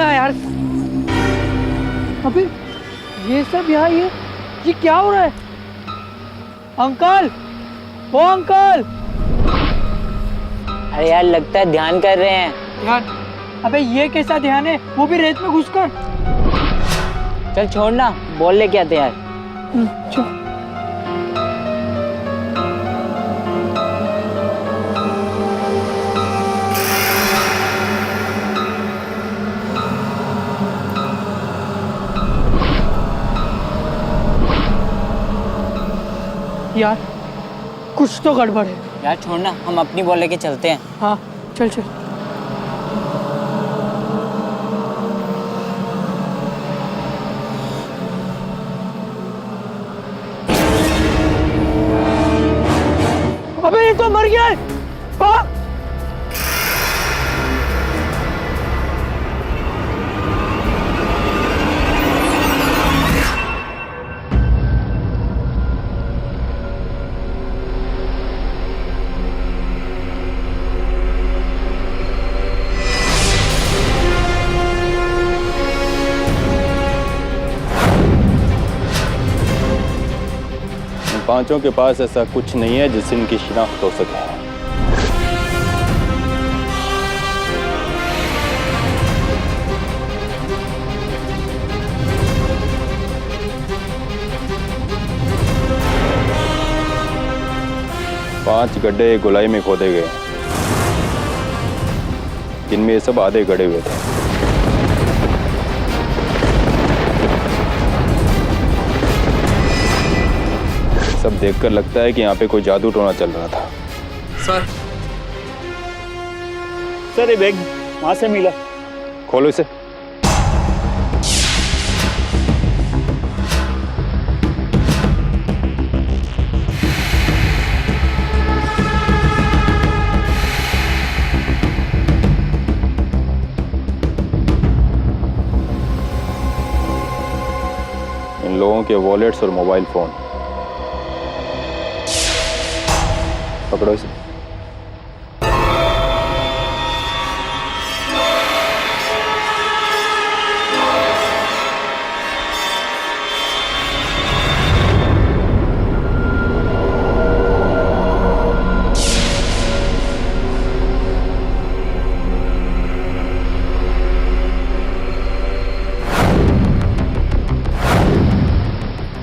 ना यार। अबे ये सब यहाँ ये क्या हो रहा है? अंकल, वो अंकल। अरे यार लगता है ध्यान कर रहे हैं। ध्यान? अबे ये कैसा ध्यान है, वो भी रेत में घुसकर। चल छोड़ना, बॉल लेके आते हैं यार। चल। यार कुछ तो गड़बड़ है। यार छोड़ना, हम अपनी बॉल लेके चलते हैं। हाँ चल चल। अबे ये तो मर गया है। हाँ? पांचों के पास ऐसा कुछ नहीं है जिससे इनकी शिनाख्त हो सके। पांच गड्ढे गोलाई में खोदे गए, जिनमें ये सब आधे गड़े हुए थे। सब देखकर लगता है कि यहाँ पे कोई जादू टोना चल रहा था। सर ये बैग वहां से मिला। खोलो इसे। इन लोगों के वॉलेट्स और मोबाइल फोन पकड़ो इसे।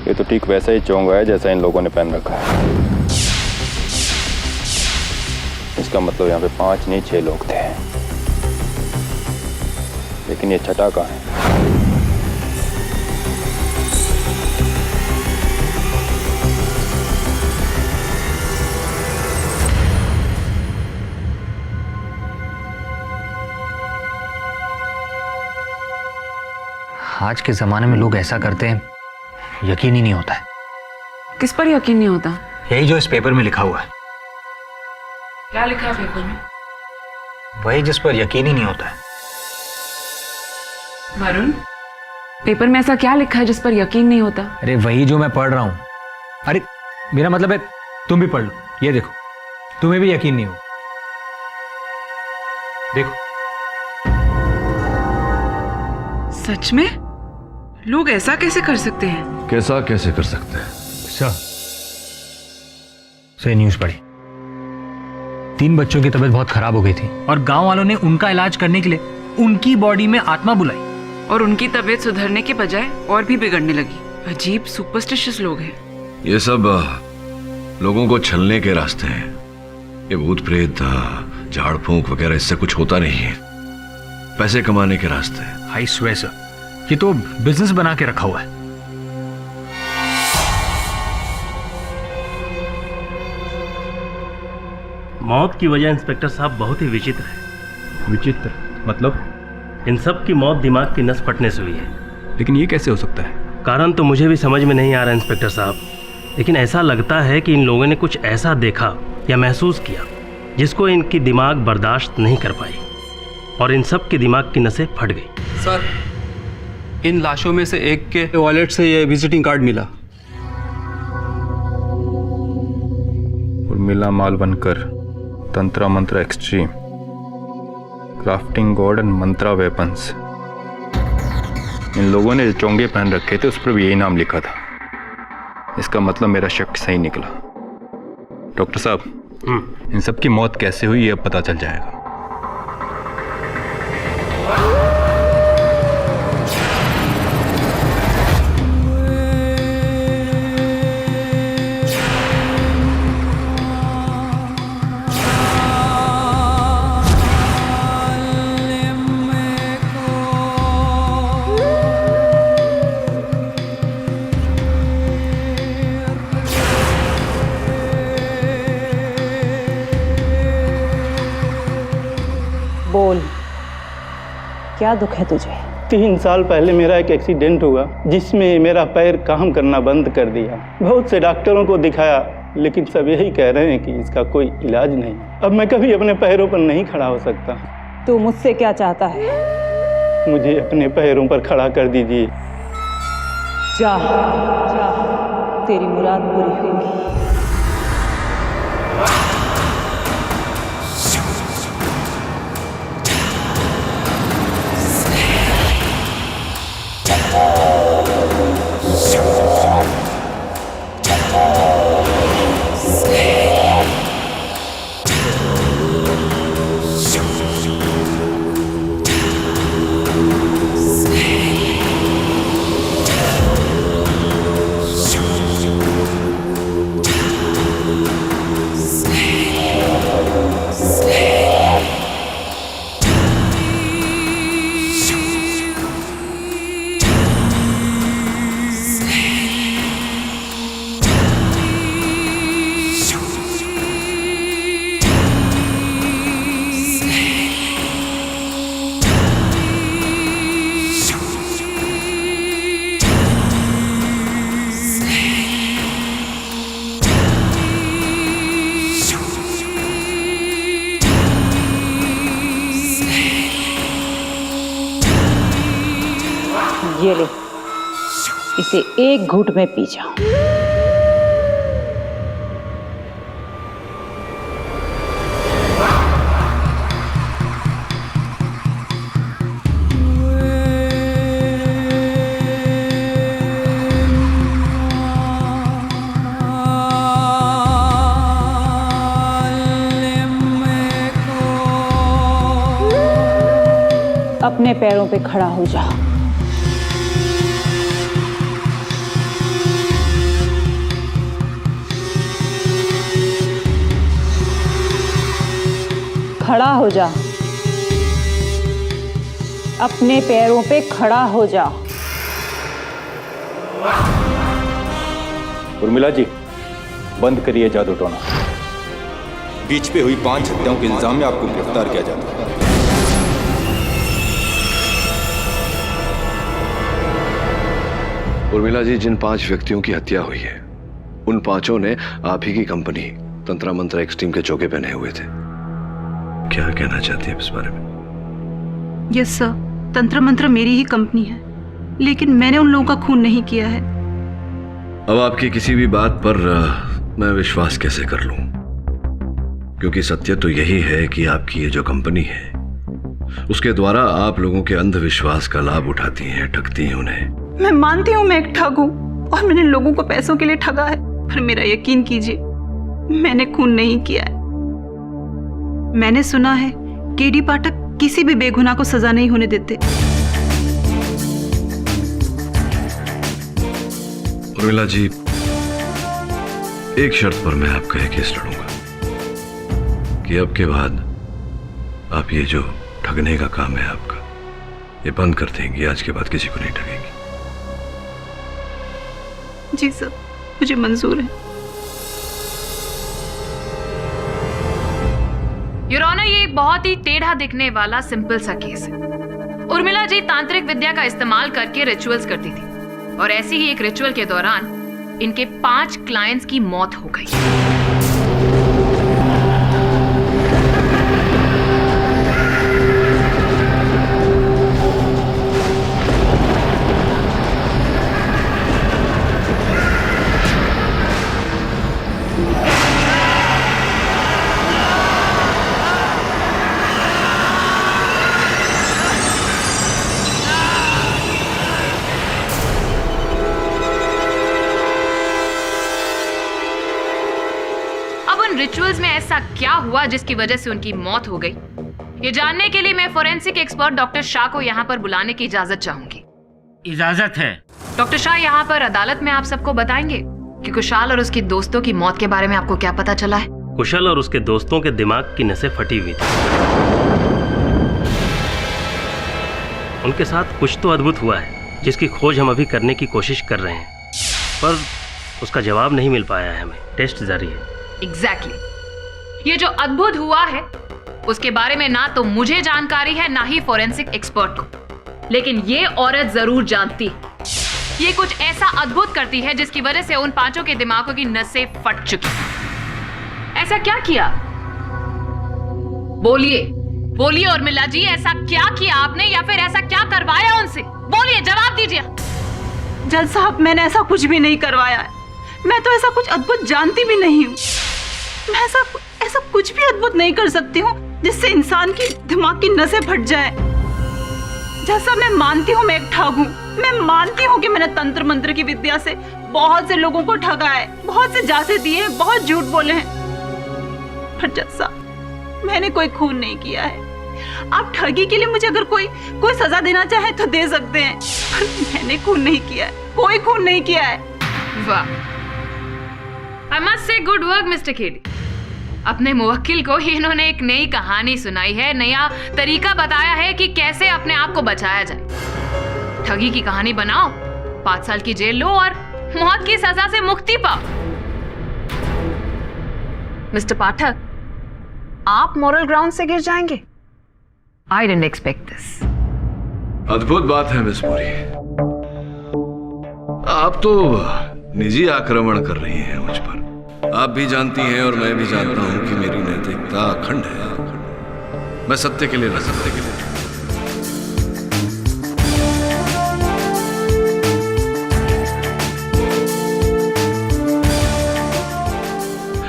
ये तो ठीक वैसा ही चोंगा है जैसा इन लोगों ने पहन रखा है। इसका मतलब यहाँ पे 5 नहीं 6 लोग थे, लेकिन ये छठा कहाँ है? आज के जमाने में लोग ऐसा करते हैं, यकीन ही नहीं होता है। किस पर यकीन नहीं होता? यही जो इस पेपर में लिखा हुआ है। क्या लिखा है पेपर में? वही जिस पर यकीन ही नहीं होता है। वरुण, पेपर में ऐसा क्या लिखा है जिस पर यकीन नहीं होता? अरे वही जो मैं पढ़ रहा हूं। अरे मेरा मतलब है तुम भी पढ़ लो, ये देखो, तुम्हें भी यकीन नहीं हो। देखो। सच में? लोग ऐसा कैसे कर सकते हैं? कैसा कैसे कर सकते हैं? अच्छा, से न्यूज पढ़ी। 3 बच्चों की तबीयत बहुत खराब हो गई थी और गांव वालों ने उनका इलाज करने के लिए उनकी बॉडी में आत्मा बुलाई, और उनकी तबीयत सुधरने के बजाय और भी बिगड़ने लगी। अजीब सुपरस्टिशियस लोग हैं। ये सब लोगों को छलने के रास्ते हैं। ये भूत प्रेत, झाड़ फूंक वगैरह इससे कुछ होता नहीं है। पैसे कमाने के रास्ते हैं। आई स्वेयर सर, ये तो बिजनेस बना के रखा हुआ है। मौत की वजह इंस्पेक्टर साहब बहुत ही विचित्र है। विचित्र मतलब? इन सब की मौत दिमाग की नस फटने से हुई है। लेकिन ये कैसे हो सकता है? कारण तो मुझे भी समझ में नहीं आ रहा इंस्पेक्टर साहब, लेकिन ऐसा लगता है कि इन लोगों ने कुछ ऐसा देखा या महसूस किया जिसको इनकी दिमाग बर्दाश्त नहीं कर पाई, और इन सब के दिमाग की नसें फट गई। सर, इन लाशों में से एक के वॉलेट से ये विजिटिंग कार्ड मिला। Urmila Malvankar, Tantra Mantra extreme, crafting god and mantra weapons, इन लोगों ने जो चोंगे पहन रखे थे उस पर भी यही नाम लिखा था। इसका मतलब मेरा शक सही निकला। डॉक्टर साहब, इन सब की मौत कैसे हुई ये अब पता चल जाएगा। बोल, क्या दुख है तुझे? 3 साल पहले मेरा एक एक्सीडेंट हुआ जिसमें मेरा पैर काम करना बंद कर दिया। बहुत से डॉक्टरों को दिखाया लेकिन सब यही कह रहे हैं कि इसका कोई इलाज नहीं। अब मैं कभी अपने पैरों पर नहीं खड़ा हो सकता। तू मुझसे क्या चाहता है? मुझे अपने पैरों पर खड़ा कर दीजिए। जा, तेरी मुराद पूरी होगी। ये ले, इसे एक घूंट में पी जा। अपने पैरों पे खड़ा हो जा। खड़ा हो जा, अपने पैरों पे खड़ा हो जा। उर्मिला जी, बंद करिए जादू टोना। बीच पे हुई 5 हत्याओं के इल्जाम में आपको गिरफ्तार किया जाता है। उर्मिला जी, जिन 5 व्यक्तियों की हत्या हुई है उन 5 ने आप ही की कंपनी तंत्रा मंत्रा एक्सट्रीम के चौके पहने हुए थे। क्या कहना चाहती है इस बारे में? यस सर, तंत्र मंत्र मेरी ही कंपनी है, लेकिन मैंने उन लोगों का खून नहीं किया है। अब आपकी किसी भी बात पर मैं विश्वास कैसे कर लूं? क्योंकि सत्य तो यही है कि आपकी ये जो कंपनी है उसके द्वारा आप लोगों के अंधविश्वास का लाभ उठाती हैं, ठगती हैं उन्हें। मैं मानती हूँ मैं एक ठग हूँ और मैंने लोगों को पैसों के लिए ठगा है, पर मेरा यकीन कीजिए, मैंने खून नहीं किया है। मैंने सुना है केडी पाठक किसी भी बेगुनाह को सजा नहीं होने देते। उर्मिला जी, एक शर्त पर मैं आपका यह केस लड़ूंगा कि अब के बाद आप ये जो ठगने का काम है आपका, ये बंद कर देंगी। आज के बाद किसी को नहीं ठगेंगी। जी सर, मुझे मंजूर है। योर ऑनर, ये एक बहुत ही टेढ़ा दिखने वाला सिंपल सा केस है। उर्मिला जी तांत्रिक विद्या का इस्तेमाल करके रिचुअल्स करती थी और ऐसी ही एक रिचुअल के दौरान इनके 5 क्लाइंट्स की मौत हो गई। रिचुअल्स में ऐसा क्या हुआ जिसकी वजह से उनकी मौत हो गई, ये जानने के लिए मैं फोरेंसिक एक्सपर्ट डॉक्टर शाह को यहाँ पर बुलाने की इजाजत चाहूंगी। इजाजत है। डॉक्टर शाह यहाँ पर अदालत में आप सबको बताएंगे कि कुशाल और उसके दोस्तों की मौत के बारे में आपको क्या पता चला है। कुशल और उसके दोस्तों के दिमाग की नसें फटी हुई थी। उनके साथ कुछ तो अद्भुत हुआ है जिसकी खोज हम अभी करने की कोशिश कर रहे हैं, पर उसका जवाब नहीं मिल पाया है। हमें टेस्ट जारी है। एग्जैक्टली। ये जो अद्भुत हुआ है उसके बारे में ना तो मुझे जानकारी है ना ही फोरेंसिक एक्सपर्ट को, लेकिन ये औरत जरूर जानती है। ये कुछ ऐसा अद्भुत करती है जिसकी वजह से उन पांचों के दिमागों की नसें फट चुकी। ऐसा क्या किया? बोलिए बोलिए उर्मिला जी, ऐसा क्या किया आपने या फिर ऐसा क्या करवाया उनसे? बोलिए, जवाब दीजिए। जज साहब, मैंने ऐसा कुछ भी नहीं करवाया है। मैं तो ऐसा कुछ अद्भुत जानती भी नहीं हूँ। मैं ऐसा कुछ भी अद्भुत नहीं कर सकती हूँ जिससे इंसान की दिमाग की नसें फट जाए। जैसा मैं मानती हूँ मैं एक ठग हूँ, मैं मानती हूँ कि मैंने तंत्र मंत्र की विद्या से बहुत से लोगों को ठगा है, बहुत से जासे दिए, बहुत झूठ बोले हैं, पर जज साहब मैंने कोई खून नहीं किया है। आप ठगी के लिए मुझे अगर कोई सजा देना चाहे तो दे सकते हैं, पर मैंने खून नहीं किया है, कोई खून नहीं किया है। वाह, I must say good work, Mr. KD. अपने मुवक्किल को इन्होंने एक नई कहानी सुनाई है, नया तरीका बताया है कि कैसे अपने आप को बचाया जाए। ठगी की कहानी बनाओ, 5 साल की जेल लो और मौत की सजा से मुक्ति पाओ। मिस्टर पाठक, आप मॉरल ग्राउंड से गिर जाएंगे? I didn't expect this। अद्भुत बात है मिस पुरी, आप तो निजी आक्रमण कर रही हैं मुझ पर। आप भी जानती हैं और मैं भी जानता हूं कि मेरी नैतिकता अखंड है। मैं सत्य के लिए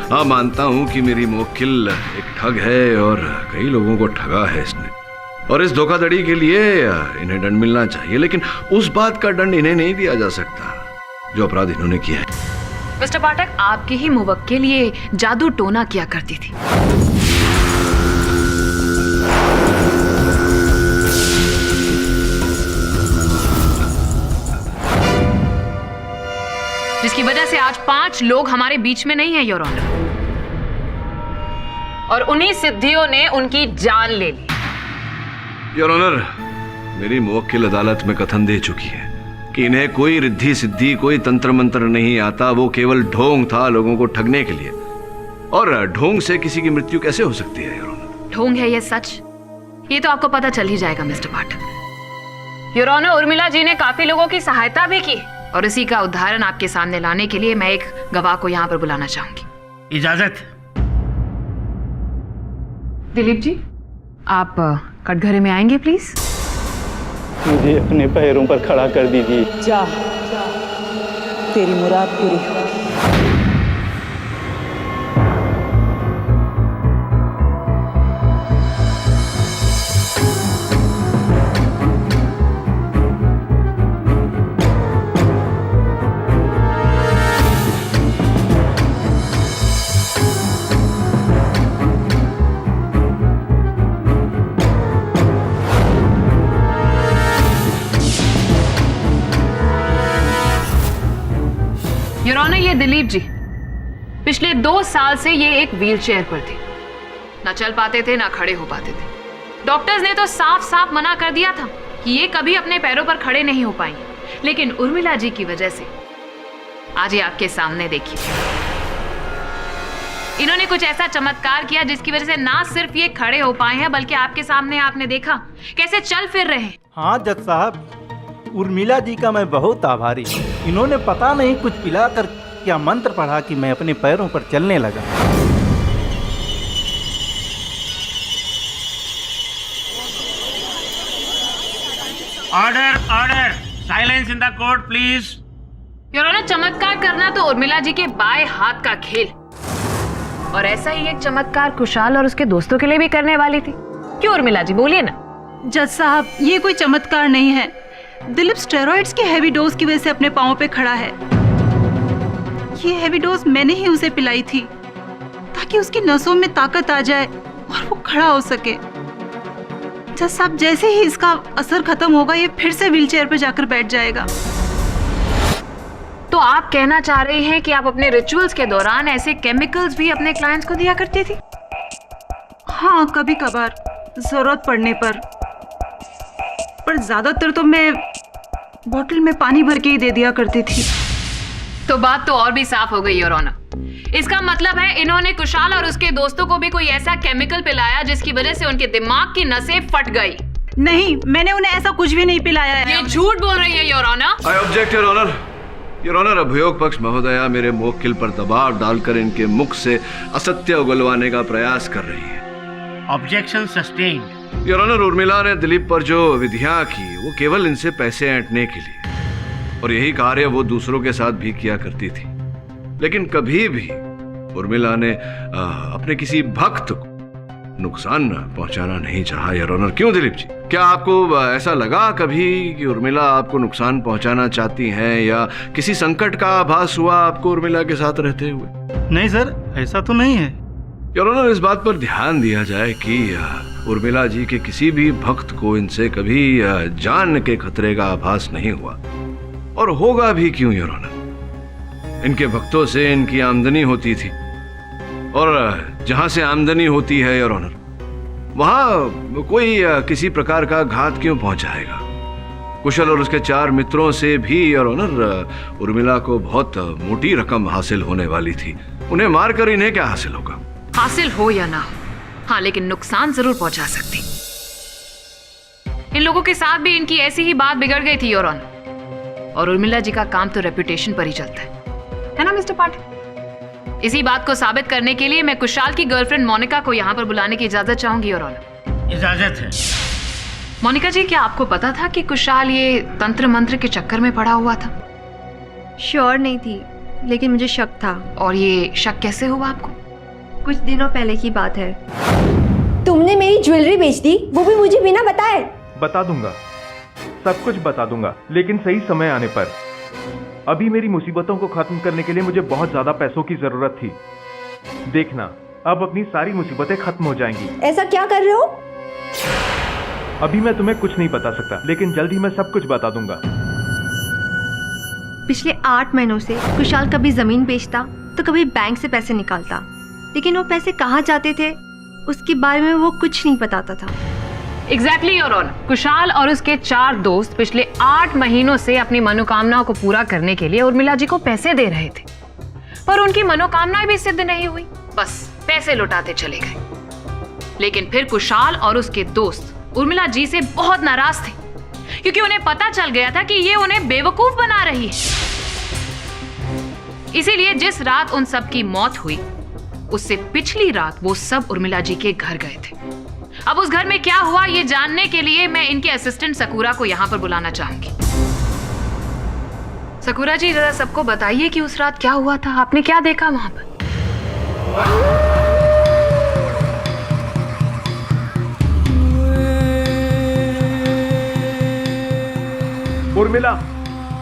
हाँ, मानता हूं कि मेरी मुवक्किल एक ठग है और कई लोगों को ठगा है इसने, और इस धोखाधड़ी के लिए इन्हें दंड मिलना चाहिए, लेकिन उस बात का दंड इन्हें नहीं दिया जा सकता जो अपराध इन्होंने किया है। मिस्टर पाठक, आपके ही मुवक्किल ये जादू टोना किया करती थी। जिसकी वजह से आज 5 लोग हमारे बीच में नहीं है, योर ऑनर, और उन्हीं सिद्धियों ने उनकी जान ले ली। योर ऑनर, मेरी मुवक्किल अदालत में कथन दे चुकी है कि इन्हें कोई रिद्धि सिद्धि, कोई तंत्र मंत्र नहीं आता, वो केवल ढोंग था लोगों को ठगने के लिए। और ढोंग से किसी की मृत्यु कैसे हो सकती है योर ऑनर? ढोंग है ये सच, ये तो आपको पता चल ही जाएगा mister Pathak. Your honour, Urmila ji ने काफी लोगों की सहायता भी की, और इसी का उदाहरण आपके सामने लाने के लिए मैं एक गवाह को यहाँ पर बुलाना चाहूंगी। इजाजत। दिलीप जी, आप कटघरे में आएंगे प्लीज। मुझे अपने पैरों पर खड़ा कर दीजिए। जा, तेरी मुराद पूरी हो। योर ऑनर, ये दिलीप जी पिछले 2 साल से ये एक व्हीलचेयर पर थे, ना चल पाते थे ना खड़े हो पाते थे। डॉक्टर्स ने तो साफ साफ मना कर दिया था कि ये कभी अपने पैरों पर खड़े नहीं हो पाएंगे, लेकिन उर्मिला जी की वजह से आज ये आपके सामने देखिए, इन्होंने कुछ ऐसा चमत्कार किया जिसकी वजह से ना सिर्फ ये खड़े हो पाए हैं, बल्कि आपके सामने आपने देखा कैसे चल फिर रहे हैं। हाँ जज साहब, उर्मिला जी का मैं बहुत आभारी हूँ। इन्होंने पता नहीं कुछ पिलाकर क्या मंत्र पढ़ा कि मैं अपने पैरों पर चलने लगा। Order, order, silence in the court please. Your honour, चमत्कार करना तो उर्मिला जी के बाएं हाथ का खेल, और ऐसा ही एक चमत्कार कुशाल और उसके दोस्तों के लिए भी करने वाली थी। क्यों उर्मिला जी, बोलिए ना। जज साहब, ये कोई चमत्कार नहीं है। दिलीप स्टेरॉइड्स के हैवी डोज की वजह से अपने पांवों पे खड़ा है। ये हैवी डोज मैंने ही उसे पिलाई थी ताकि उसकी नसों में ताकत आ जाए और वो खड़ा हो सके। जज साहब, जैसे ही इसका असर खत्म होगा ये फिर से व्हीलचेयर पर जाकर बैठ जाएगा। तो आप कहना चाह रहे हैं कि आप अपने रिचुअल्स के दौरान ऐसे केमिकल्स भी अपने क्लाइंट्स को दिया करती थी? हाँ, कभी कभार जरूरत पड़ने पर ज्यादातर तो मैं बोतल में पानी भर के ही दे दिया करती थी। तो बात तो और भी साफ हो गई योर ऑनर। इसका मतलब है इन्होंने कुशाल और उसके दोस्तों को भी कोई ऐसा केमिकल पिलाया जिसकी वजह से उनके दिमाग की नसें फट गई। नहीं, मैंने उन्हें ऐसा कुछ भी नहीं पिलाया है। ये झूठ बोल रही है your honour. I object your honour. Your honour, अभियोग पक्ष महोदया मेरे मुवक्किल पर दबाव डालकर इनके मुख से असत्य उगलवाने का प्रयास कर रही है। Objection sustained. Your honour, Urmila ने दिलीप पर जो विधियां की वो केवल इनसे पैसे ऐंठने के लिए, और यही कार्य वो दूसरों के साथ भी किया करती थी। लेकिन कभी भी उर्मिला ने अपने किसी भक्त को नुकसान पहुंचाना नहीं चाहा। योर ऑनर, क्यों दिलीप जी? क्या आपको ऐसा लगा कभी कि उर्मिला आपको नुकसान पहुंचाना चाहती हैं, या किसी संकट का आभास हुआ आपको उर्मिला के साथ रहते हुए? नहीं सर, ऐसा तो नहीं है। योर ऑनर, इस बात पर ध्यान दिया जाए कि उर्मिला जी के किसी भी भक्त को इनसे कभी जान के खतरे का आभास नहीं हुआ, और होगा भी क्यों योर ऑनर? इनके भक्तों से इनकी आमदनी होती थी, और जहां से आमदनी होती है योर ऑनर, वहां कोई किसी प्रकार का घात क्यों पहुंचाएगा? कुशल और उसके 4 मित्रों से भी योर ऑनर उर्मिला को बहुत मोटी रकम हासिल होने वाली थी। उन्हें मारकर इन्हें क्या हासिल होगा? हासिल हो या ना हो, हाँ, लेकिन नुकसान जरूर पहुंचा सकती। इन लोगों के साथ भी इनकी ऐसी ही बात बिगड़ गई थी योर ऑनर, और उर्मिला जी का काम तो रेपुटेशन पर ही चलता है ना मिस्टर पाठक? इसी बात को साबित करने के लिए मैं कुशाल की गर्लफ्रेंड मोनिका को यहाँ पर बुलाने की इजाजत चाहूंगी योर ऑनर। इजाजत है। मोनिका जी, क्या आपको पता था कि कुशाल ये तंत्र मंत्र के चक्कर में पड़ा हुआ था? श्योर नहीं थी, लेकिन मुझे शक था। और ये शक कैसे हुआ आपको? कुछ दिनों पहले की बात है। तुमने मेरी ज्वेलरी बेच दी, वो भी मुझे बिना बताए। बता दूंगा, सब कुछ बता दूंगा, लेकिन सही समय आने पर। अभी मेरी मुसीबतों को खत्म करने के लिए मुझे बहुत ज्यादा पैसों की जरूरत थी। देखना, अब अपनी सारी मुसीबतें खत्म हो जाएंगी। ऐसा क्या कर रहे हो? अभी मैं तुम्हें कुछ नहीं बता सकता, लेकिन जल्द ही मैं सब कुछ बता दूंगा। पिछले 8 महीनों से कुशाल कभी जमीन बेचता तो कभी बैंक से पैसे निकालता, लेकिन वो पैसे कहाँ जाते थे उसके बारे में वो कुछ नहीं बताता था। Exactly your honour. कुशाल और उसके 4 दोस्त पिछले 8 महीनों से अपनी मनोकामनाओं को पूरा करने के लिए उर्मिला जी को पैसे दे रहे थे, पर उनकी मनोकामनाएं भी सिद्ध नहीं हुई, बस पैसे लौटाते चले गए। लेकिन फिर कुशाल और उसके दोस्त उर्मिला जी से बहुत नाराज थे, क्योंकि उन्हें पता चल गया था कि ये उन्हें बेवकूफ बना रही है। इसीलिए जिस रात उन सब की मौत हुई, उससे पिछली रात वो सब उर्मिला जी के घर गए थे। अब उस घर में क्या हुआ ये जानने के लिए मैं इनके असिस्टेंट सकूरा को यहाँ पर बुलाना चाहूंगी। सकूरा जी, जरा सबको बताइए कि उस रात क्या हुआ था, आपने क्या देखा वहां पर? उर्मिला,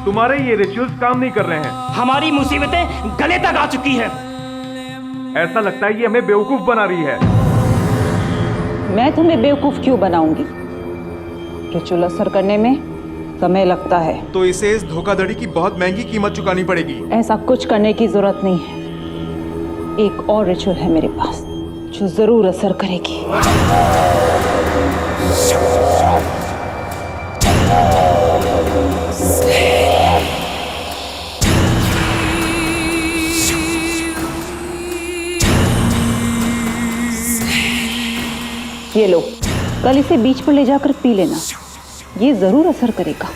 तुम्हारे ये रिचुअल्स काम नहीं कर रहे हैं। हमारी मुसीबतें गले तक आ चुकी है। ऐसा लगता है ये हमें बेवकूफ बना रही है। मैं तुम्हें बेवकूफ क्यों बनाऊंगी? रिचुअल असर करने में समय लगता है। तो इसे इस धोखाधड़ी की बहुत महंगी कीमत चुकानी पड़ेगी। ऐसा कुछ करने की जरूरत नहीं है। एक और रिचुअल है मेरे पास जो जरूर असर करेगी। ये लो, कल इसे बीच पर ले जाकर पी लेना, ये जरूर असर करेगा।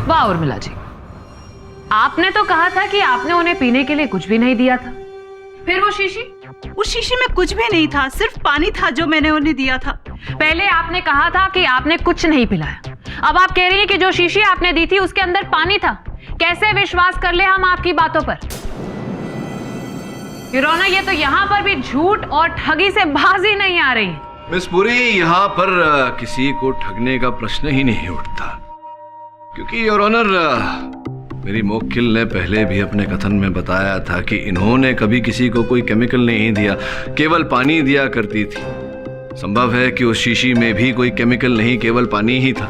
वाह उर्मिला जी, आपने तो कहा था कि आपने उन्हें पीने के लिए कुछ भी नहीं दिया था। फिर वो शीशी? उस शीशी में कुछ भी नहीं था, सिर्फ पानी था जो मैंने उन्हें दिया था। पहले आपने कहा था कि आपने कुछ नहीं पिलाया, अब आप कह रही हैं कि जो शीशी आपने दी थी उसके अंदर पानी था। कैसे विश्वास कर ले हम आपकी बातों पर? यूरोना, ये तो यहाँ पर भी झूठ और ठगी से बाज ही नहीं आ रही। मिस पुरी, यहाँ पर किसी को ठगने का प्रश्न ही नहीं उठता, क्योंकि योर ऑनर मेरी मोक्किल ने पहले भी अपने कथन में बताया था कि इन्होंने कभी किसी को कोई केमिकल नहीं दिया, केवल पानी दिया करती थी। संभव है कि उस शीशी में भी कोई केमिकल नहीं, केवल पानी ही था।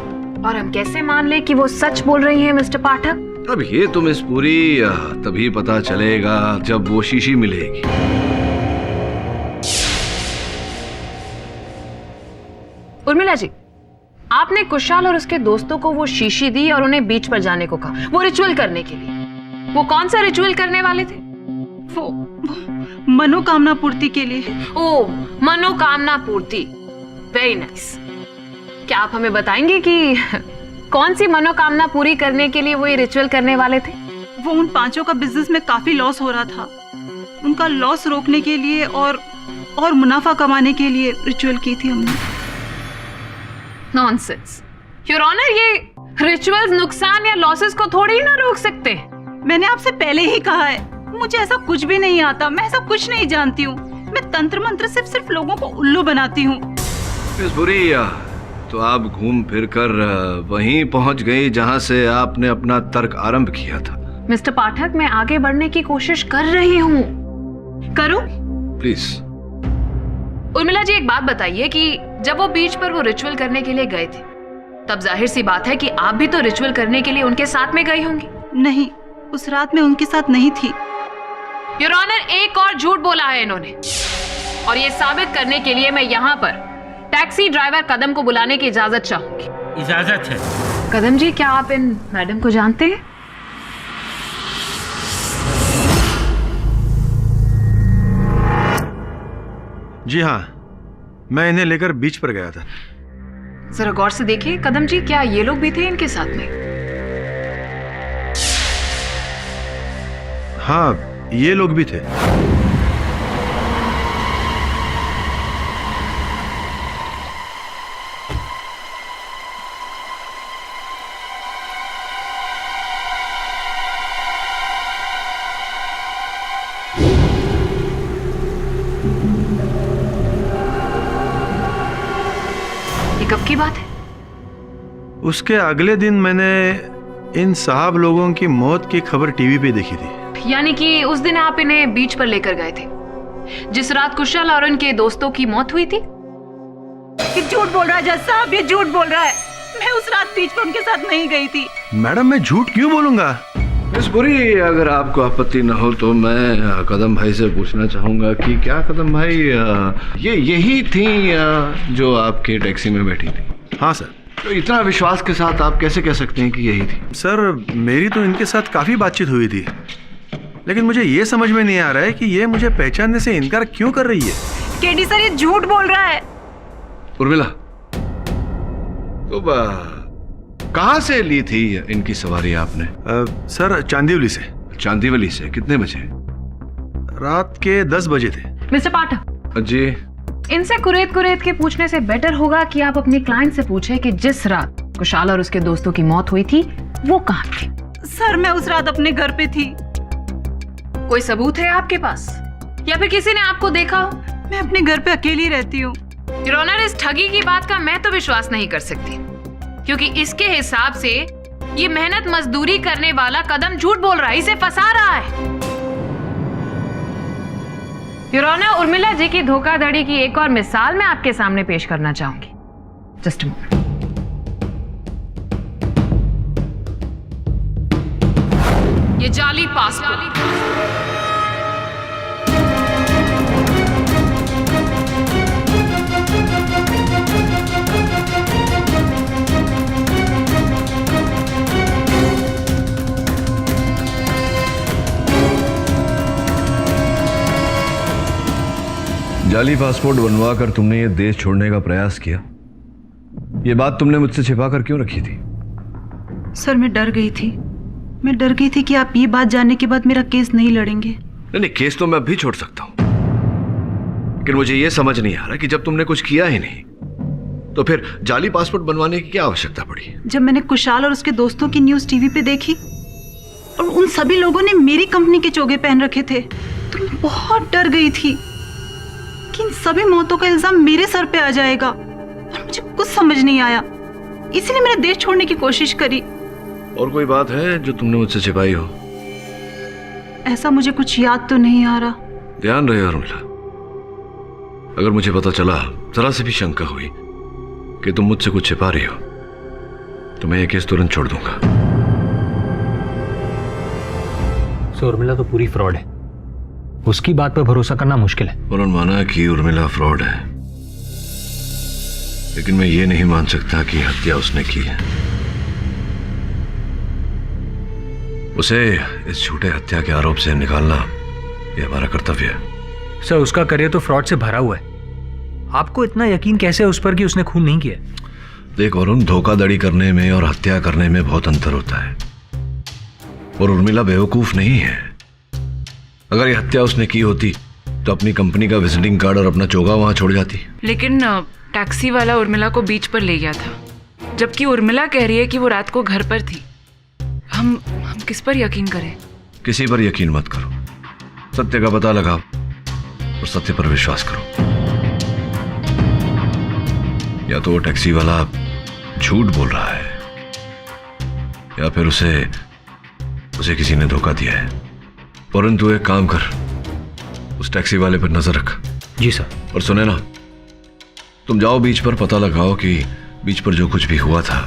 और हम कैसे मान ले कि वो सच बोल रही हैं मिस्टर पाठक? अब ये तो मिस पूरी तभी पता चलेगा जब वो शीशी मिलेगी। उर्मिला जी, आपने कुशाल और उसके दोस्तों को वो शीशी दी और उन्हें बीच पर जाने को कहा, वो रिचुअल करने के लिए। वो कौन सा रिचुअल करने वाले थे? वो मनोकामना पूर्ति के लिए। ओ, मनोकामना पूर्ति। Very nice. क्या आप हमें बताएंगे कि कौन सी मनोकामना पूरी करने के लिए वो ये रिचुअल करने वाले थे? वो उन पांचों का बिजनेस में काफी लॉस हो रहा था, उनका लॉस रोकने के लिए और मुनाफा कमाने के लिए रिचुअल की थी हमने। नॉनसेंस योर ऑनर, ये रिचुअल्स नुकसान या लॉसेस को थोड़ी ना रोक सकते। मैंने आपसे पहले ही कहा है, मुझे ऐसा कुछ भी नहीं आता, मैं ऐसा कुछ नहीं जानती हूँ। मैं तंत्र मंत्र से सिर्फ लोगों को उल्लू बनाती हूँ। मिस बुरी, तो आप घूम फिर कर वहीं पहुंच गई जहां से आपने अपना तर्क आरंभ किया था। मिस्टर पाठक, मैं आगे बढ़ने की कोशिश कर रही हूँ। करूं? प्लीज। उर्मिला जी, एक बात बताइए कि जब वो बीच पर वो रिचुअल करने के लिए गए थे, तब जाहिर सी बात है कि आप भी तो रिचुअल करने के लिए उनके साथ में गई होंगी। नहीं, उस रात में उनके साथ नहीं थी। योर ऑनर, एक और झूठ बोला है इन्होंने, और ये साबित करने के लिए मैं यहाँ पर टैक्सी ड्राइवर कदम को बुलाने की इजाजत चाहूंगी। इजाजत है। कदम जी, क्या आप इन मैडम को जानते हैं? जी हाँ, मैं इन्हें लेकर बीच पर गया था। जरा गौर से देखिए कदम जी, क्या ये लोग भी थे इनके साथ में? हाँ, ये लोग भी थे। ये कब की बात है? उसके अगले दिन मैंने इन साहब लोगों की मौत की खबर टीवी पे देखी थी। यानी कि उस दिन आप इन्हें बीच पर लेकर गए थे, जिस रात कुशल और उनके दोस्तों की मौत हुई थी? ये झूठ बोल रहा है जज साहब, ये झूठ बोल रहा है। मैं उस रात बीच पर उनके साथ नहीं गई थी। मैडम, मैं झूठ क्यों बोलूंगा? मिस बुरी, अगर आपको आपत्ति न हो तो मैं कदम भाई से पूछना चाहूंगा कि क्या कदम भाई ये यही थी जो आपके टैक्सी में बैठी थी? हाँ सर। तो इतना विश्वास के साथ आप कैसे कह सकते हैं कि यही थी? सर, मेरी तो इनके साथ काफी बातचीत हुई थी, लेकिन मुझे ये समझ में नहीं आ रहा है कि ये मुझे पहचानने से इनकार क्यों कर रही है। केडी सर, ये झूठ बोल रहा है। उर्मिला, तो कहाँ से ली थी इनकी सवारी आपने? सर, चांदीवली से। चांदीवली से कितने बजे? रात के 10 बजे थे। मिस्टर पाठक जी, इनसे कुरेद के पूछने से बेटर होगा कि आप अपने क्लाइंट से पूछें कि जिस रात कुशाल और उसके दोस्तों की मौत हुई थी वो कहाँ थी। सर, मैं उस रात अपने घर पे थी। कोई सबूत है आपके पास, या फिर किसी ने आपको देखा हो? मैं अपने घर पे अकेली रहती हूँ। योर ऑनर, इस ठगी की बात का मैं तो विश्वास नहीं कर सकती, क्योंकि इसके हिसाब से ये मेहनत मजदूरी करने वाला कदम झूठ बोल रहा है, इसे फंसा रहा है। योर ऑनर, उर्मिला जी की धोखाधड़ी की एक और मिसाल मैं आपके सामने पेश करना चाहूंगी। जस्ट ये जाली पासपोर्ट। जाली पासपोर्ट बनवा कर तुमने ये देश छोड़ने का प्रयास किया। ये बात तुमने मुझसे छिपा कर क्यों रखी थी? सर, मैं डर गई थी। मैं डर गई थी कि आप ये बात जानने के बाद मेरा केस नहीं लड़ेंगे। नहीं, केस तो मैं अभी छोड़ सकता हूं, लेकिन मुझे ये समझ नहीं आ रहा कि जब तुमने कुछ किया ही नहीं तो फिर जाली पासपोर्ट बनवाने की क्या आवश्यकता पड़ी? जब मैंने कुशाल और उसके दोस्तों की न्यूज टीवी पे देखी और उन सभी लोगों ने मेरी कंपनी के चोगे पहन रखे थे, तो मैं बहुत डर गई थी कि इन सभी मौतों का इल्जाम मेरे सर पे आ जाएगा, और मुझे कुछ समझ नहीं आया। इसीलिए मैंने देश छोड़ने की कोशिश करी। और कोई बात है जो तुमने मुझसे छिपाई हो? ऐसा मुझे कुछ याद तो नहीं आ रहा। ध्यान रहे उर्मिला, अगर मुझे पता चला, जरा से भी शंका हुई कि तुम मुझसे कुछ छिपा रही हो, तो मैं ये केस तुरंत छोड़ दूंगा। सो उर्मिला तो पूरी फ्रॉड है, उसकी बात पर भरोसा करना मुश्किल है। उन्होंने माना कि उर्मिला फ्रॉड है, लेकिन मैं ये नहीं मान सकता कि हत्या उसने की है। उसे इस झूठे हत्या के आरोप से निकालना ये हमारा कर्तव्य है। सर, उसका करियर तो फ्रॉड से भरा हुआ है। आपको इतना यकीन कैसे है उस पर कि उसने खून नहीं किया? देख वरुण, धोखाधड़ी करने में और हत्या करने में बहुत अंतर होता है, और उर्मिला बेवकूफ नहीं है। अगर ये हत्या उसने की होती तो अपनी कंपनी का विजिटिंग कार्ड और अपना चोगा वहां छोड़ जाती। लेकिन टैक्सी वाला उर्मिला को बीच पर ले गया था, जबकि उर्मिला कह रही है कि वो रात को घर पर थी। हम किस पर यकीन करें? किसी पर यकीन मत करो, सत्य का पता लगाओ और सत्य पर विश्वास करो। या तो वो टैक्सी वाला झूठ बोल रहा है, या फिर उसे किसी ने धोखा दिया है। परंतु एक काम कर, उस टैक्सी वाले पर नजर रख। जी सर। और सुने ना, तुम जाओ बीच पर, पता लगाओ कि बीच पर जो कुछ भी हुआ था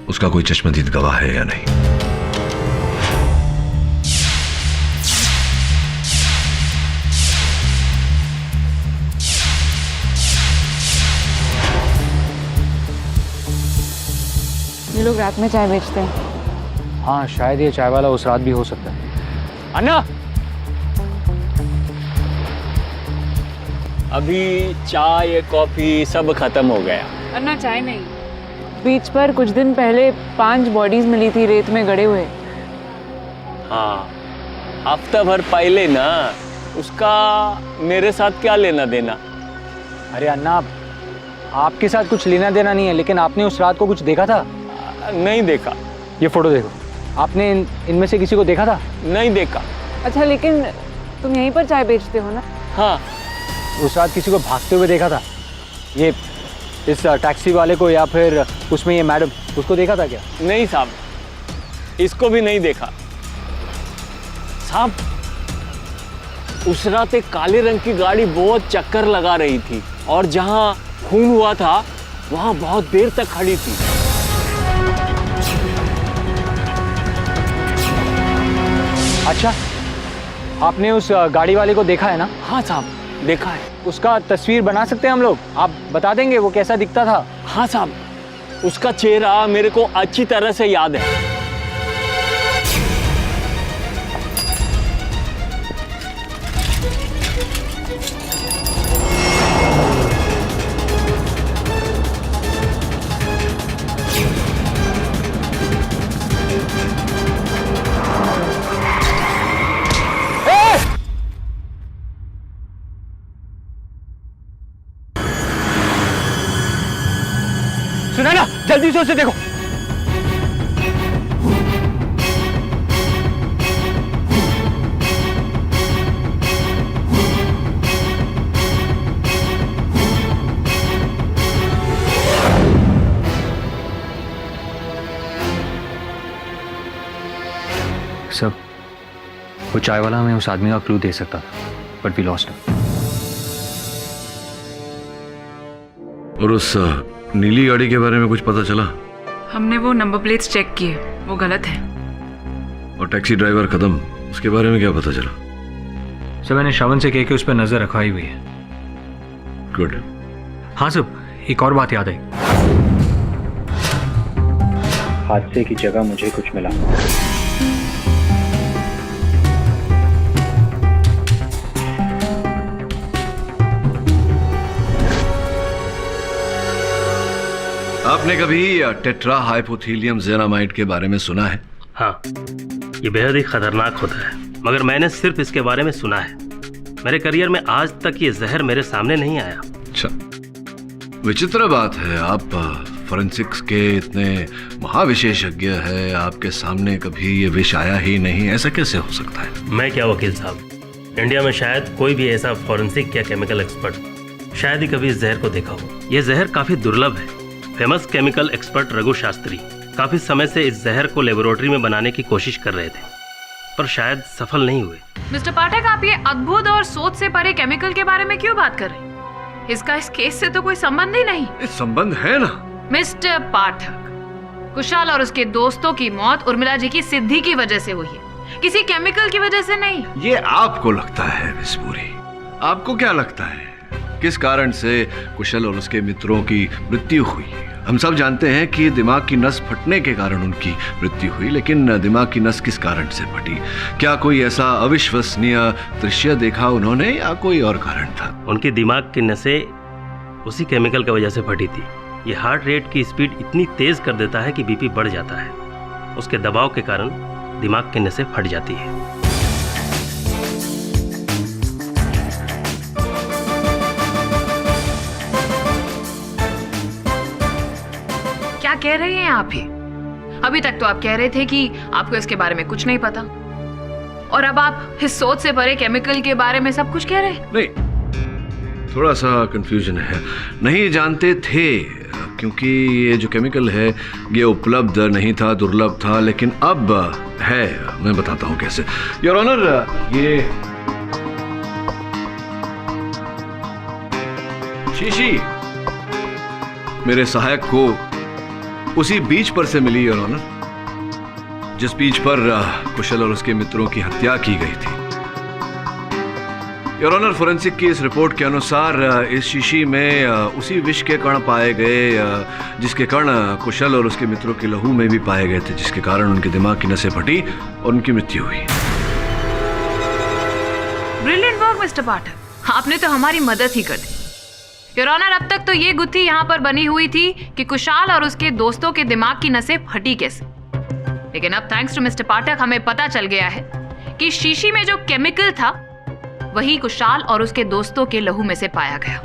उसका कोई चश्मदीद गवाह है या नहीं। ये लोग रात में चाय बेचते हैं। हाँ, शायद ये चाय वाला उस रात भी हो सकता है। अन्ना, अभी चाय कॉफी सब खत्म हो गया। अन्ना, चाय नहीं। बीच पर कुछ दिन पहले 5 बॉडीज मिली थी रेत में गड़े हुए। हाँ, हफ्ता भर पहले ना, उसका मेरे साथ क्या लेना देना? अरे अन्ना, आपके साथ कुछ लेना देना नहीं है, लेकिन आपने उस रात को कुछ देखा था? नहीं देखा। ये फोटो देखो, आपने इनमें से किसी को देखा था? नहीं देखा। अच्छा, लेकिन तुम यहीं पर चाय बेचते हो ना? हाँ। उस रात किसी को भागते हुए देखा था? ये इस टैक्सी वाले को, या फिर उसमें ये मैडम, उसको देखा था क्या? नहीं साहब, इसको भी नहीं देखा। साहब, उस रात एक काले रंग की गाड़ी बहुत चक्कर लगा रही थी, और जहां खून हुआ था वहां बहुत देर तक खड़ी थी। अच्छा, आपने उस गाड़ी वाले को देखा है ना? हाँ साहब, देखा है। उसका तस्वीर बना सकते हैं हम लोग? आप बता देंगे वो कैसा दिखता था? हाँ साहब, उसका चेहरा मेरे को अच्छी तरह से याद है। सुना ना, जल्दी से उसे देखो। सब वो चाय वाला हमें उस आदमी का क्लू दे सकता था, बट वी लॉस्ट हिम। और उस नीली गाड़ी के बारे में कुछ पता चला? हमने वो नंबर प्लेट्स चेक किए, वो गलत है। और टैक्सी ड्राइवर कदम, उसके बारे में क्या पता चला? सर, मैंने श्रवण से कह के उस पर नजर रखवाई हुई है। गुड। हाँ सब, एक और बात याद आई। हादसे की जगह मुझे कुछ मिला। आपने कभी टेट्रा हाइपोथीलियम जेनामाइट के बारे में सुना है? हाँ, ये बेहद ही खतरनाक होता है, मगर मैंने सिर्फ इसके बारे में सुना है। मेरे करियर में आज तक ये जहर मेरे सामने नहीं आया। अच्छा, विचित्र बात है, आप फोरेंसिक्स के इतने महाविशेषज्ञ है, आपके सामने कभी ये विष आया ही नहीं, ऐसा कैसे हो सकता है? मैं क्या वकील साहब, इंडिया में शायद कोई भी ऐसा फॉरेंसिक या केमिकल एक्सपर्ट शायद ही कभी इस जहर को देखा हो। यह जहर काफी दुर्लभ है। Famous chemical expert Raghu Shastri काफ़ी समय से इस जहर को लेबोरेटरी में बनाने की कोशिश कर रहे थे, पर शायद सफल नहीं हुए। मिस्टर पाठक, आप ये अद्भुत और सोच से परे केमिकल के बारे में क्यों बात कर रहे हैं? इसका इस केस से तो कोई संबंध ही नहीं। इस संबंध है ना। मिस्टर पाठक, कुशाल और उसके दोस्तों की मौत उर्मिला जी की सिद्धि की वजह से हुई है, किसी केमिकल की वजह से नहीं। ये आपको लगता है मिस पूरी, आपको क्या लगता है किस कारण से कुशल और उसके मित्रों की मृत्यु हुई? हम सब जानते हैं कि दिमाग की नस फटने के कारण उनकी मृत्यु हुई, लेकिन दिमाग की नस किस कारण से फटी? क्या कोई ऐसा अविश्वसनीय दृश्य देखा उन्होंने या कोई और कारण था? उनके दिमाग की नसें उसी केमिकल की वजह से फटी थी। ये हार्ट रेट की स्पीड इतनी तेज कर देता है कि बीपी बढ़ जाता है। उसके दबाव के कारण दिमाग की नसें फट जाती है। क्या कह रहे हैं आप? ही अभी तक तो आप कह रहे थे कि आपको इसके बारे में कुछ नहीं पता, और अब आप इस सोच से परे केमिकल के बारे में सब कुछ कह रहे हैं। नहीं, थोड़ा सा कंफ्यूजन है। नहीं जानते थे क्योंकि ये जो केमिकल है ये उपलब्ध नहीं था, दुर्लभ था, लेकिन अब है। मैं बताता हूँ कैसे। योर ऑनर, ये शीशी मेरे सहायक को उसी बीच पर से मिली योर ऑनर, जिस बीच पर कुशल और उसके मित्रों की हत्या की गई थी। योर ऑनर, फोरेंसिक की इस रिपोर्ट के अनुसार इस शीशी में उसी विष के कण पाए गए जिसके कण कुशल और उसके मित्रों के लहू में भी पाए गए थे, जिसके कारण उनके दिमाग की नसें फटी और उनकी मृत्यु हुई। ब्रिलियंट वर्क मिस्टर पाठक, आपने तो हमारी मदद ही कर दी। योर ऑनर, अब तक तो ये गुत्थी यहाँ पर बनी हुई थी कि कुशाल और उसके दोस्तों के दिमाग की नसें फटी कैसे, लेकिन अब थैंक्स टू मिस्टर पाठक हमें पता चल गया है कि शीशी में जो केमिकल था वही कुशाल और उसके दोस्तों के लहू में से पाया गया,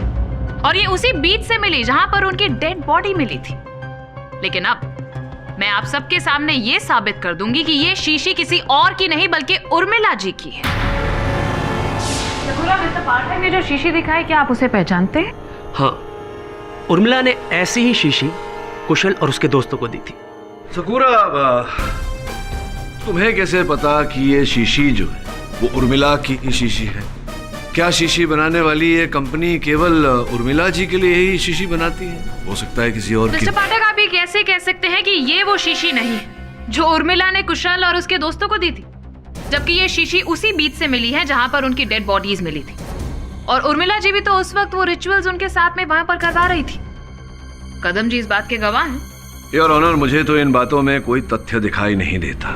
और ये उसी बीच से मिली जहां पर उनकी डेड बॉडी मिली थी। लेकिन अब मैं आप सबके सामने ये साबित कर दूंगी कि ये शीशी किसी और की नहीं बल्कि उर्मिला जी की है। मिस्टर पाठक ने जो शीशी दिखाई, क्या आप उसे पहचानते हैं? हाँ, उर्मिला ने ऐसी ही शीशी कुशल और उसके दोस्तों को दी थी। सकूरा, तुम्हें कैसे पता कि ये शीशी जो है वो उर्मिला की ही शीशी है? क्या शीशी बनाने वाली ये कंपनी केवल उर्मिला जी के लिए ही शीशी बनाती है? हो सकता है किसी और की। मिस्टर पाठक, आप ये कैसे कह सकते हैं कि ये वो शीशी नहीं है जो उर्मिला ने कुशल और उसके दोस्तों को दी थी, जबकि ये शीशी उसी बीच से मिली है जहां पर उनकी डेड बॉडीज मिली थी, और उर्मिला जी भी तो उस वक्त वो रिचुअल्स उनके साथ में वहां पर करवा रही थी। कदम जी इस बात के गवाह हैं। योर ऑनर, मुझे तो इन बातों में कोई तथ्य दिखाई नहीं देता।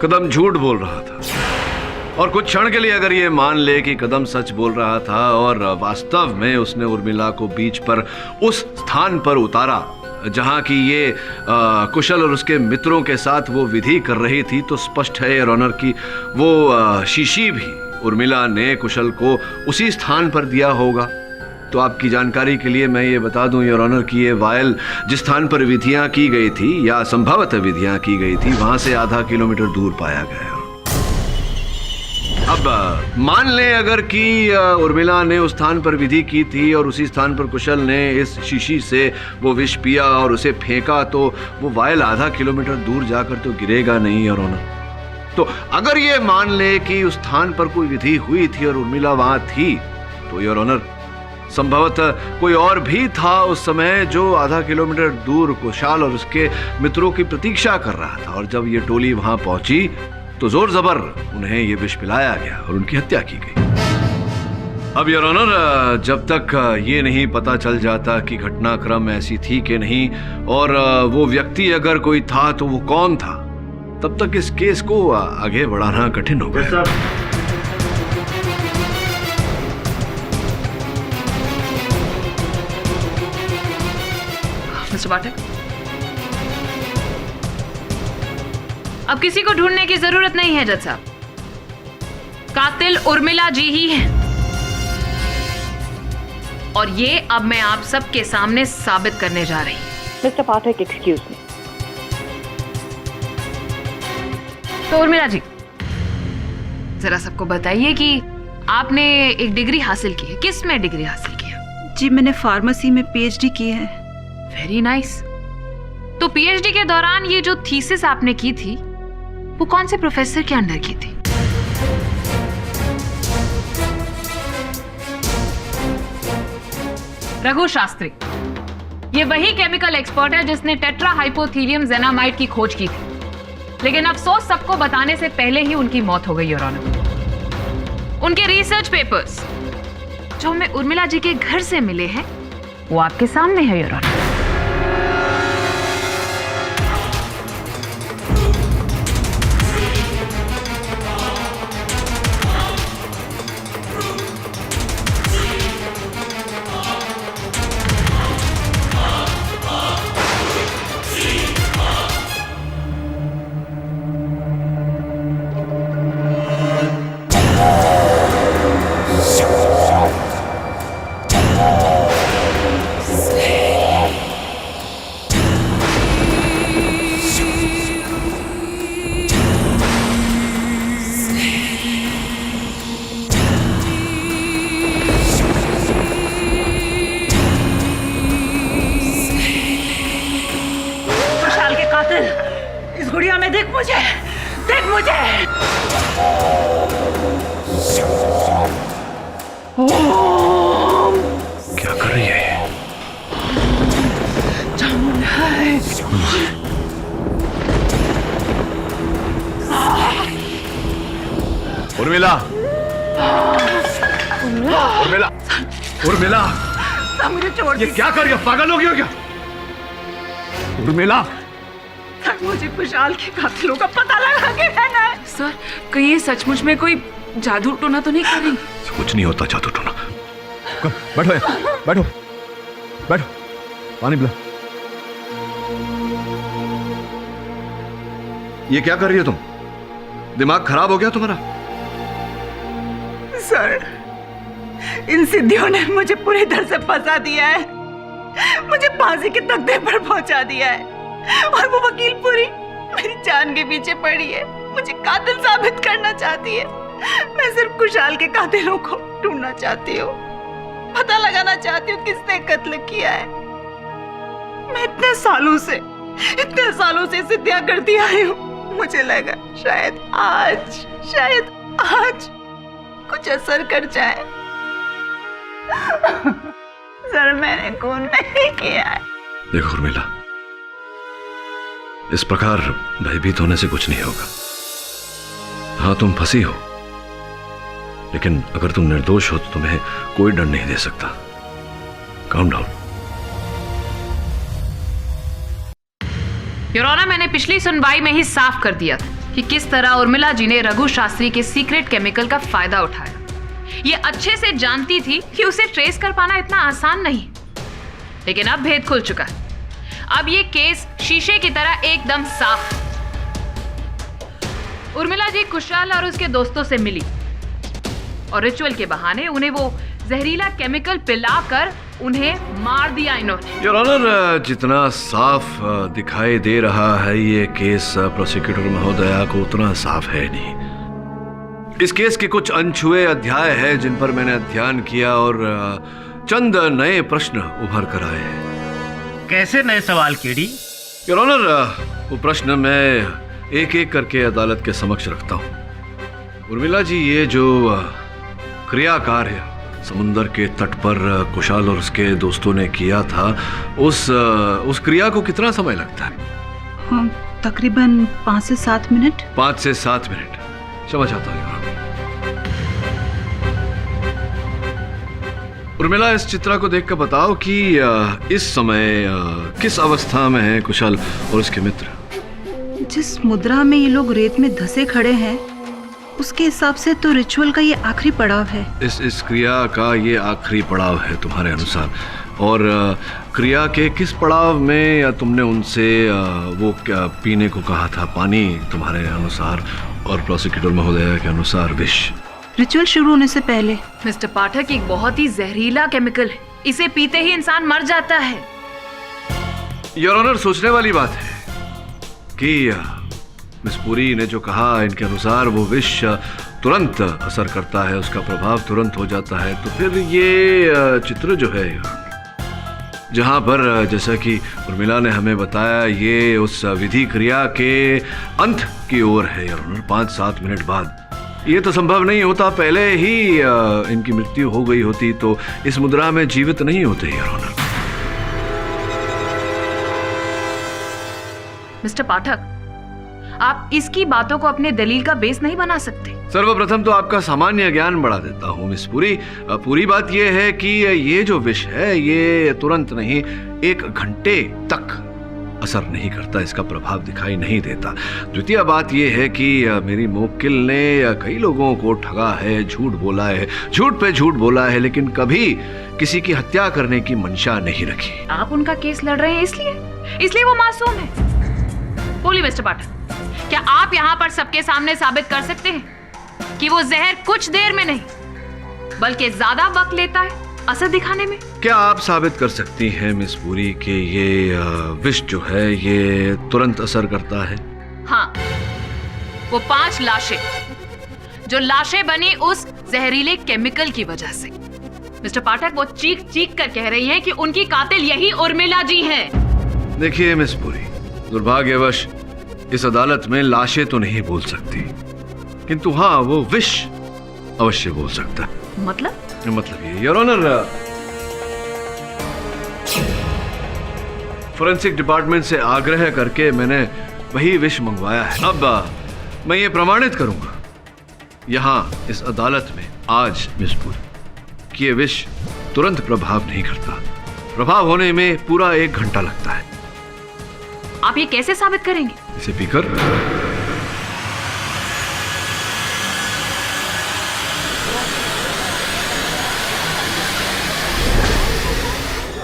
कदम झूठ बोल रहा था, और कुछ क्षण के लिए अगर ये मान ले कि कदम सच बोल रहा था और वास्तव में उसने उर्मिला को बीच पर उस स्थान पर उतारा जहां की ये कुशल और उसके मित्रों के साथ वो विधि कर रही थी, तो स्पष्ट है योर ऑनर कि वो शीशी भी उर्मिला ने कुशल को उसी स्थान पर दिया होगा। तो आपकी जानकारी के लिए मैं ये बता दूं योर ऑनर कि ये वायल जिस स्थान पर विधियां की गई थी या संभवतः विधियां की गई थी, वहां से आधा किलोमीटर दूर पाया गया। अब मान लें अगर कि उर्मिला ने उस स्थान पर विधि की थी और उसी स्थान पर कुशल ने इस शीशी से वो विष पिया और उसे फेंका, तो वो वायल आधा किलोमीटर दूर जाकर तो गिरेगा नहीं योर ऑनर। तो अगर ये मान ले कि उस स्थान पर कोई विधि हुई थी और उर्मिला वहां थी, तो योर ऑनर संभवतः कोई और भी था उस समय जो आधा किलोमीटर दूर कुशाल और उसके मित्रों की प्रतीक्षा कर रहा था, और जब ये टोली वहां पहुंची तो जोर जबर उन्हें ये विष पिलाया गया और उनकी हत्या की गई। अब योर ऑनर, जब तक ये नहीं पता चल जाता कि घटनाक्रम ऐसी थी कि नहीं और वो व्यक्ति अगर कोई था तो वो कौन था, तब तक इस केस को आगे बढ़ाना कठिन होगा। मिस्टर पाठक, अब किसी को ढूंढने की जरूरत नहीं है जज साहब, कातिल उर्मिला जी ही है, और ये अब मैं आप सबके सामने साबित करने जा रही हूं। मिस्टर पाठक, एक्सक्यूज मी। तो उर्मिला जी, जरा सबको बताइए कि आपने एक डिग्री हासिल की है। किस में डिग्री हासिल किया? जी, मैंने फार्मेसी में पीएचडी की है। Very nice. तो पीएचडी के दौरान ये जो थीसिस आपने की थी वो कौन से प्रोफेसर के अंडर की थी? रघु शास्त्री, ये वही केमिकल एक्सपर्ट है जिसने टेट्राहाइपोथीलियम जेनामाइड की खोज की थी, लेकिन अफसोस सबको बताने से पहले ही उनकी मौत हो गई योर ऑनर। उनके रिसर्च पेपर्स जो हमें उर्मिला जी के घर से मिले हैं वो आपके सामने है योर ऑनर। इस गुड़िया में देख मुझे, देख मुझे। क्या कर रही है ये? जामुन है। उर्मिला, उर्मिला, उर्मिला, मुझे छोड़। ये क्या कर रही है? पागल हो गई हो क्या? उर्मिला, मुझे खुशहाल के कातिलों का पता लगा के रहना है। सर, कहीं ये सचमुच में कोई जादू टोना तो नहीं कर रही? कुछ नहीं होता जादू टोना। बैठो यहाँ, बैठो, बैठो, पानी पिला। ये क्या कर रही हो तुम? दिमाग खराब हो गया तुम्हारा? सर, इन सिद्धियों ने मुझे पूरी तरह से फंसा दिया है, मुझे फांसी के तख्ते पर पहुंचा दिया है, और वो वकील पूरी मेरी जान के पीछे पड़ी है, मुझे कातिल साबित करना चाहती है। मैं सिर्फ खुशहाल के कातिलों को ढूंढना चाहती हूँ, पता लगाना चाहती हूँ किसने कत्ल किया है। मैं इतने सालों से सिद्धियां करती आई हूँ, मुझे लगा शायद आज कुछ असर कर जाए। सर, मैंने खून नहीं किया है। देखो उर्मिला, इस प्रकार भयभीत होने से कुछ नहीं होगा। हाँ, तुम फंसी हो, लेकिन अगर तुम निर्दोष हो तो तुम्हें कोई दंड नहीं दे सकता। Calm down. योर ऑनर, मैंने पिछली सुनवाई में ही साफ कर दिया था कि किस तरह उर्मिला जी ने रघु शास्त्री के सीक्रेट केमिकल का फायदा उठाया। ये अच्छे से जानती थी कि उसे ट्रेस कर पाना इतना आसान नहीं, लेकिन अब भेद खुल चुका है। अब ये केस शीशे की तरह एकदम साफ है। उर्मिला जी खुशहाल और उसके दोस्तों से मिली और रिचुअल के बहाने उन्हें वो जहरीला केमिकल पिलाकर उन्हें मार दिया इन्होंने। योर ऑनर, जितना साफ दिखाई दे रहा है ये केस प्रोसिक्यूटर महोदया को उतना साफ है नहीं। इस केस के कुछ अनछुए अध्याय हैं जिन पर मैंने अध्ययन किया और चंद नए प्रश्न उभर कर आए हैं। कैसे नए सवाल केडी? योर ऑनर, वो प्रश्न मैं एक एक करके अदालत के समक्ष रखता हूँ। उर्मिला जी, ये जो क्रिया कार्य समुंदर के तट पर कुशाल और उसके दोस्तों ने किया था, उस क्रिया को कितना समय लगता है? हाँ, तकरीबन 5 से 7 मिनट। 5 से 7 मिनट। क्षमा चाहता हूँ। उर्मिला, इस चित्रा को देखकर बताओ कि इस समय किस अवस्था में है कुशल और उसके मित्र? जिस मुद्रा में ये लोग रेत में धंसे खड़े हैं, उसके हिसाब से तो रिचुअल का ये आखिरी पड़ाव है। इस क्रिया का ये आखिरी पड़ाव है तुम्हारे अनुसार। और क्रिया के किस पड़ाव में या तुमने उनसे वो क्या पीने को कहा था? पानी तुम्हारे अनुसार और प्रोसिक्यूटर महोदया के अनुसार विष। रिचुअल शुरू होने से पहले। मिस्टर पाठक, एक बहुत ही जहरीला केमिकल है, इसे पीते ही इंसान मर जाता है। योर ऑनर, सोचने वाली बात है कि मिस पुरी ने जो कहा, इनके अनुसार वो विष तुरंत असर करता है, उसका प्रभाव तुरंत हो जाता है। तो फिर ये चित्र जो है, जहां पर जैसा कि उर्मिला ने हमें बताया ये उस विधि क्रिया के अंत की ओर है योर ऑनर। 5-7 मिनट बाद ये तो संभव नहीं होता, पहले ही इनकी मृत्यु हो गई होती तो इस मुद्रा में जीवित नहीं होते योर ऑनर। मिस्टर पाठक, आप इसकी बातों को अपने दलील का बेस नहीं बना सकते। सर्वप्रथम तो आपका सामान्य ज्ञान बढ़ा देता हूँ मिस पुरी। पूरी बात यह है कि ये जो विष है ये तुरंत नहीं 1 घंटे तक असर नहीं करता, इसका प्रभाव दिखाई नहीं देता। द्वितीय बात यह है कि मेरी मुवक्किल ने कई लोगों को ठगा है, झूठ बोला है, झूठ पे झूठ बोला है, लेकिन कभी किसी की हत्या करने की मंशा नहीं रखी। आप उनका केस लड़ रहे हैं इसलिए वो मासूम है। बोलिए मिस्टर पाठक, क्या आप यहाँ पर सबके सामने साबित कर सकते हैं कि वो जहर कुछ देर में नहीं बल्कि ज्यादा वक्त लेता है असर दिखाने में? क्या आप साबित कर सकती हैं मिस पुरी कि ये विष जो है ये तुरंत असर करता है? हाँ, वो 5 लाशें जो लाशें बनी उस जहरीले केमिकल की वजह से। मिस्टर पाठक, वो चीख चीख कर कह रही हैं कि उनकी कातिल यही उर्मिला जी हैं। देखिए मिस पुरी, दुर्भाग्यवश इस अदालत में लाशें तो नहीं बोल सकती, किंतु हाँ वो विष अवश्य बोल सकता है। मतलब ये योर ऑनर, फोरेंसिक डिपार्टमेंट से आग्रह करके मैंने वही विष मंगवाया है। अब मैं ये प्रमाणित करूंगा यहां इस अदालत में आज मिस पुरी कि ये विष तुरंत प्रभाव नहीं करता, प्रभाव होने में पूरा 1 घंटा लगता है। आप ये कैसे साबित करेंगे? इसे पीकर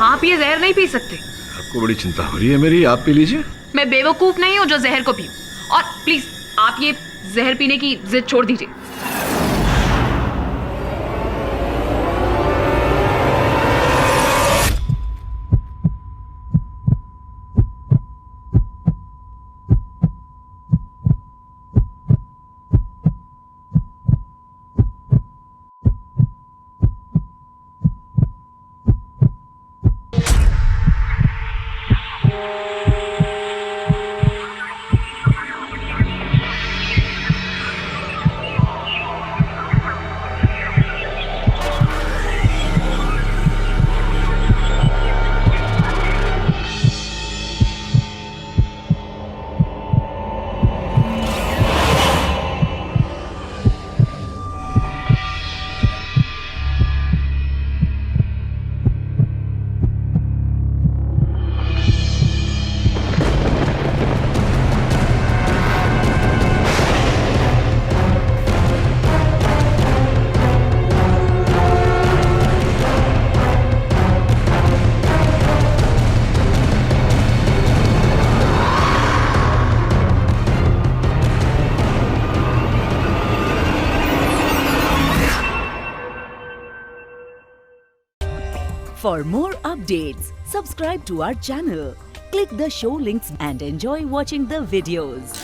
आप ये जहर नहीं पी सकते। आपको बड़ी चिंता हो रही है मेरी, आप पी लीजिए। मैं बेवकूफ नहीं हूं जो जहर को पीऊं। और प्लीज आप ये जहर पीने की जिद छोड़ दीजिए। For more updates, subscribe to our channel, click the show links and enjoy watching the videos.